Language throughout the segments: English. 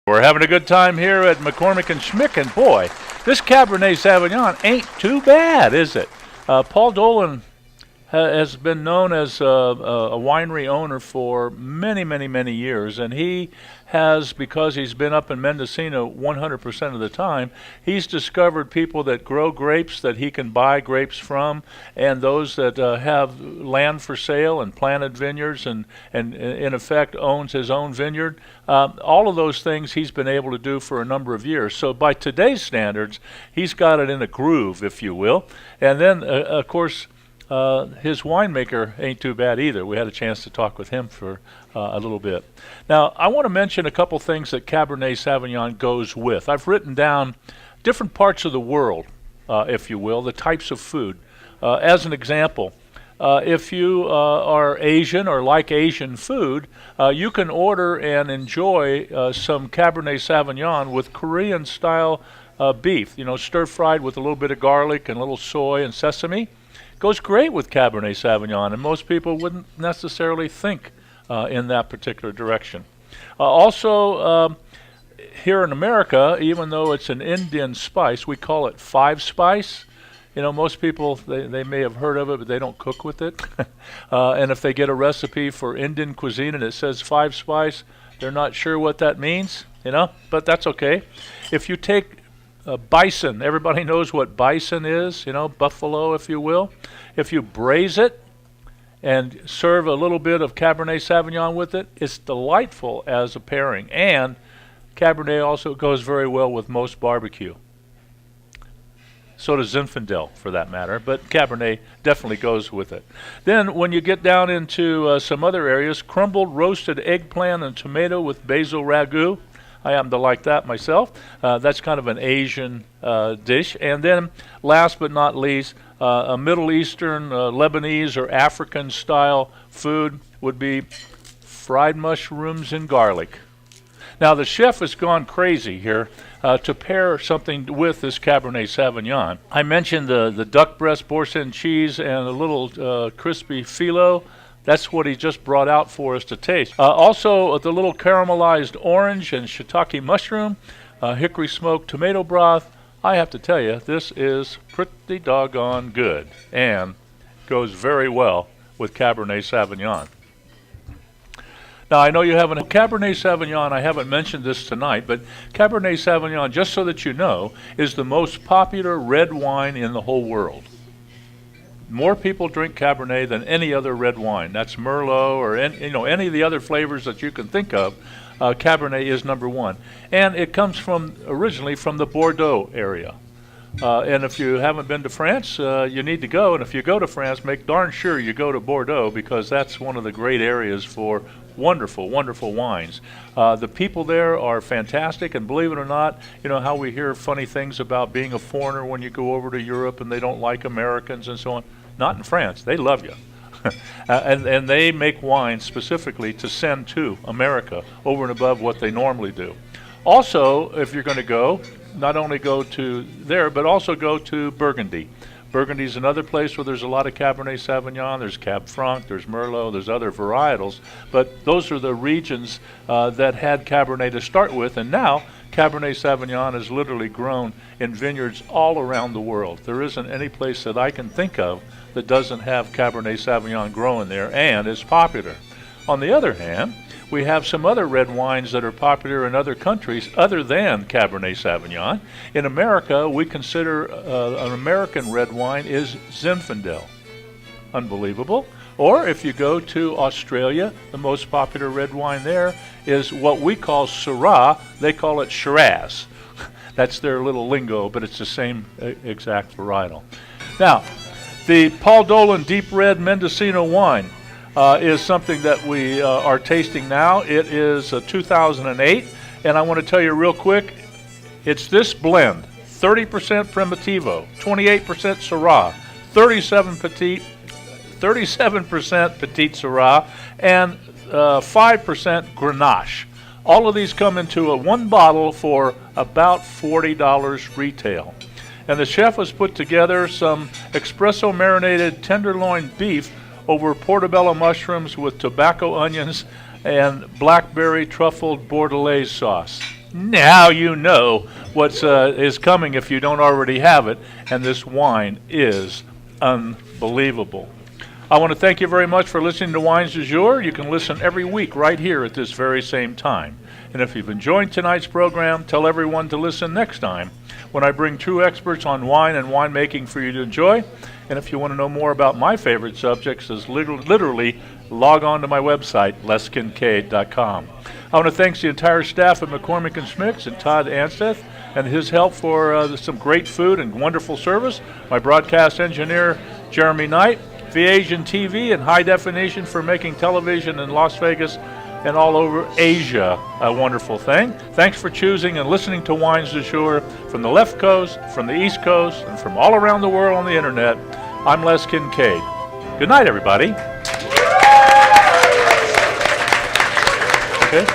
We're having a good time here at McCormick and Schmick, and boy, this Cabernet Sauvignon ain't too bad, is it? Paul Dolan has been known as a winery owner for many, many, many years, and he has, because he's been up in Mendocino 100% of the time, he's discovered people that grow grapes that he can buy grapes from, and those that have land for sale and planted vineyards and in effect owns his own vineyard. All of those things he's been able to do for a number of years. So by today's standards, he's got it in a groove, if you will. And then, of course, his winemaker ain't too bad either. We had a chance to talk with him for a little bit. Now, I want to mention a couple things that Cabernet Sauvignon goes with. I've written down different parts of the world, if you will, the types of food. As an example, if you are Asian or like Asian food, you can order and enjoy some Cabernet Sauvignon with Korean-style beef, stir-fried with a little bit of garlic and a little soy and sesame. Goes great with Cabernet Sauvignon, and most people wouldn't necessarily think in that particular direction. Also, here in America, even though it's an Indian spice, we call it five spice. Most people, they may have heard of it, but they don't cook with it. And if they get a recipe for Indian cuisine and it says five spice, they're not sure what that means, but that's okay. If you take bison, everybody knows what bison is, buffalo, if you will. If you braise it and serve a little bit of Cabernet Sauvignon with it, it's delightful as a pairing. And Cabernet also goes very well with most barbecue. So does Zinfandel, for that matter, but Cabernet definitely goes with it. Then when you get down into some other areas, crumbled roasted eggplant and tomato with basil ragu. I happen to like that myself. That's kind of an Asian dish. And then, last but not least, a Middle Eastern, Lebanese, or African-style food would be fried mushrooms and garlic. Now, the chef has gone crazy here to pair something with this Cabernet Sauvignon. I mentioned the duck breast, boursin cheese, and a little crispy phyllo. That's what he just brought out for us to taste. Also, the little caramelized orange and shiitake mushroom, hickory smoked tomato broth. I have to tell you, this is pretty doggone good and goes very well with Cabernet Sauvignon. Now, I know you have a Cabernet Sauvignon. I haven't mentioned this tonight, but Cabernet Sauvignon, just so that you know, is the most popular red wine in the whole world. More people drink Cabernet than any other red wine. That's Merlot or any of the other flavors that you can think of. Cabernet is number one, and it comes originally from the Bordeaux area. And if you haven't been to France, you need to go. And if you go to France, make darn sure you go to Bordeaux, because that's one of the great areas for wonderful, wonderful wines. The people there are fantastic, and believe it or not, how we hear funny things about being a foreigner when you go over to Europe and they don't like Americans and so on. Not in France. They love you. and they make wine specifically to send to America over and above what they normally do. Also, if you're going to go, not only go to there, but also go to Burgundy. Burgundy is another place where there's a lot of Cabernet Sauvignon. There's Cab Franc, there's Merlot, there's other varietals. But those are the regions that had Cabernet to start with, and now Cabernet Sauvignon is literally grown in vineyards all around the world. There isn't any place that I can think of that doesn't have Cabernet Sauvignon growing there and is popular. On the other hand, we have some other red wines that are popular in other countries other than Cabernet Sauvignon. In America, we consider an American red wine is Zinfandel. Unbelievable. Or if you go to Australia, the most popular red wine there is what we call Syrah. They call it Shiraz. That's their little lingo, but it's the same exact varietal. Now, the Paul Dolan Deep Red Mendocino wine is something that we are tasting now. It is 2008, and I want to tell you real quick, it's this blend: 30% Primitivo, 28% Syrah, 37% Petite Syrah, and 5% Grenache. All of these come into one bottle for about $40 retail. And the chef has put together some espresso marinated tenderloin beef over portobello mushrooms with tobacco onions and blackberry truffled bordelaise sauce. Now you know what is coming if you don't already have it, and this wine is unbelievable. I want to thank you very much for listening to Wines du Jour. You can listen every week right here at this very same time. And if you've enjoyed tonight's program, tell everyone to listen next time when I bring true experts on wine and winemaking for you to enjoy. And if you want to know more about my favorite subjects, literally log on to my website, leskincade.com. I want to thank the entire staff at McCormick & Schmicks and Todd Ansteth and his help for some great food and wonderful service. My broadcast engineer, Jeremy Knight, Asian TV and high definition for making television in Las Vegas and all over Asia a wonderful thing. Thanks for choosing and listening to Wines du Jour from the left coast, from the east coast, and from all around the world on the internet. I'm Les Kincaid. Good night, everybody. Okay.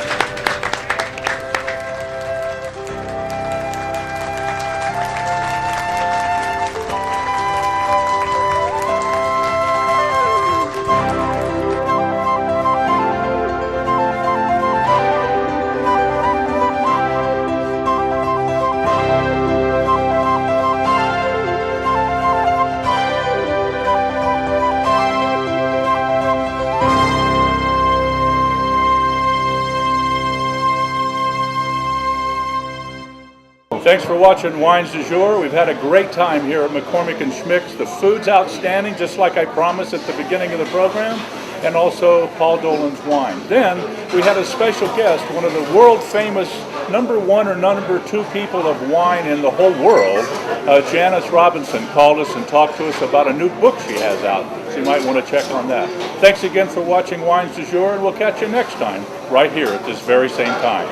Thanks for watching Wines du Jour. We've had a great time here at McCormick & Schmicks. The food's outstanding, just like I promised at the beginning of the program, and also Paul Dolan's wine. Then we had a special guest, one of the world-famous #1 or #2 people of wine in the whole world. Janice Robinson called us and talked to us about a new book she has out, so you might want to check on that. Thanks again for watching Wines du Jour, and we'll catch you next time, right here at this very same time.